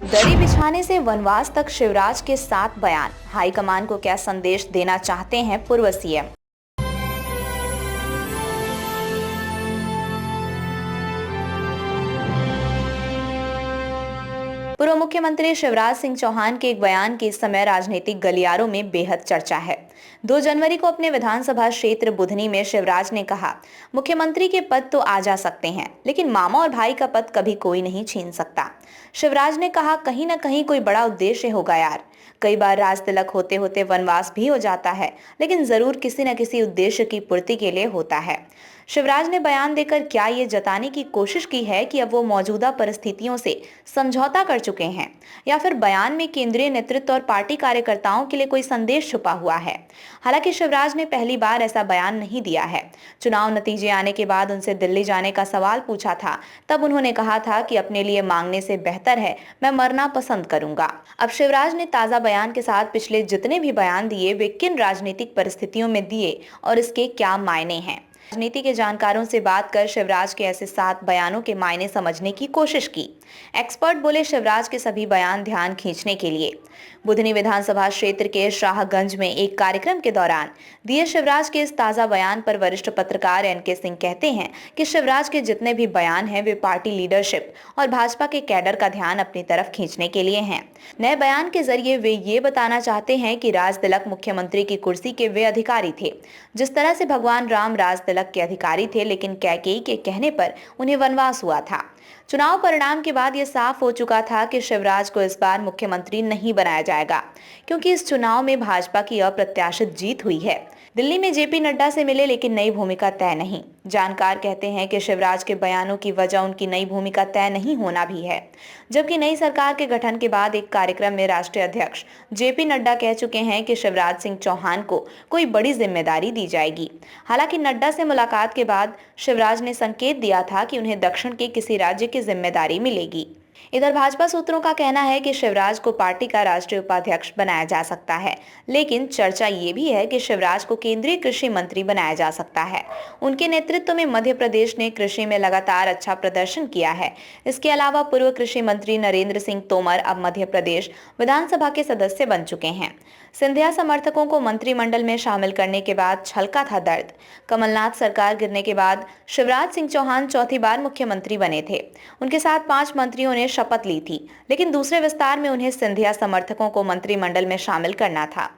दरी बिछाने से वनवास तक शिवराज के 7 बयान, हाईकमान को क्या संदेश देना चाहते हैं पूर्व सीएम। पूर्व मुख्यमंत्री शिवराज सिंह चौहान के एक बयान की इस समय राजनीतिक गलियारों में बेहद चर्चा है। 2 जनवरी को अपने विधानसभा क्षेत्र बुधनी में शिवराज ने कहा, मुख्यमंत्री के पद तो आ जा सकते हैं, लेकिन मामा और भाई का पद कभी कोई नहीं छीन सकता। शिवराज ने कहा, कहीं ना कहीं कोई बड़ा उद्देश्य होगा यार। कई बार राज तिलक होते होते वनवास भी हो जाता है, लेकिन जरूर किसी न किसी उद्देश्य की पूर्ति के लिए होता है। शिवराज ने बयान देकर क्या ये जताने की कोशिश की है कि अब वो मौजूदा परिस्थितियों से समझौता कर चुके हैं, या फिर बयान में केंद्रीय नेतृत्व और पार्टी कार्यकर्ताओं के लिए कोई संदेश छुपा हुआ है। हालांकि शिवराज ने पहली बार ऐसा बयान नहीं दिया है। चुनाव नतीजे आने के बाद उनसे दिल्ली जाने का सवाल पूछा था, तब उन्होंने कहा था कि अपने लिए मांगने से बेहतर है मैं मरना पसंद करूंगा। अब शिवराज ने ताजा बयान के साथ पिछले जितने भी बयान दिए वे किन राजनीतिक परिस्थितियों में दिए और इसके क्या मायने हैं। राजनीति के जानकारों से बात कर शिवराज के ऐसे 7 बयानों के मायने समझने की कोशिश की। एक्सपर्ट बोले, शिवराज के सभी बयान ध्यान खींचने के लिए। बुधनी विधानसभा क्षेत्र के शाहगंज में एक कार्यक्रम के दौरान दिए शिवराज के इस ताजा बयान पर वरिष्ठ पत्रकार एनके सिंह कहते हैं कि शिवराज के जितने भी बयान हैं वे पार्टी लीडरशिप और भाजपा के कैडर का ध्यान अपनी तरफ खींचने के लिए हैं। नए बयान के जरिए वे ये बताना चाहते हैं कि राज तिलक मुख्यमंत्री की कुर्सी के वे अधिकारी थे, जिस तरह से भगवान राम राज तिलक के अधिकारी थे, लेकिन कैकेयी के कहने पर उन्हें वनवास हुआ था। चुनाव परिणाम के बाद यह साफ हो चुका था कि शिवराज को इस बार मुख्यमंत्री नहीं बनाया जाएगा, क्योंकि इस चुनाव में भाजपा की अप्रत्याशित जीत हुई है। दिल्ली में जेपी नड्डा से मिले, लेकिन नई भूमिका तय नहीं। जानकार कहते हैं कि शिवराज के बयानों की वजह उनकी नई भूमिका तय नहीं होना भी है, जबकि नई सरकार के गठन के बाद एक कार्यक्रम में राष्ट्रीय अध्यक्ष जेपी नड्डा कह चुके हैं कि शिवराज सिंह चौहान को कोई बड़ी जिम्मेदारी दी जाएगी। हालांकि नड्डा से मुलाकात के बाद शिवराज ने संकेत दिया था कि उन्हें दक्षिण के किसी राज्य की जिम्मेदारी मिलेगी। इधर भाजपा सूत्रों का कहना है कि शिवराज को पार्टी का राष्ट्रीय उपाध्यक्ष बनाया जा सकता है, लेकिन चर्चा ये भी है कि शिवराज को केंद्रीय कृषि मंत्री बनाया जा सकता है। उनके नेतृत्व में मध्य प्रदेश ने कृषि में लगातार अच्छा प्रदर्शन किया है। इसके अलावा पूर्व कृषि मंत्री नरेंद्र सिंह तोमर अब मध्य प्रदेश विधानसभा के सदस्य बन चुके हैं। सिंधिया समर्थकों को मंत्रिमंडल में शामिल करने के बाद छलका था दर्द। कमलनाथ सरकार गिरने के बाद शिवराज सिंह चौहान चौथी बार मुख्यमंत्री बने थे। उनके साथ 5 मंत्रियों ने शपथ ली थी, लेकिन दूसरे विस्तार में उन्हें सिंधिया समर्थकों को मंत्रिमंडल में शामिल करना था।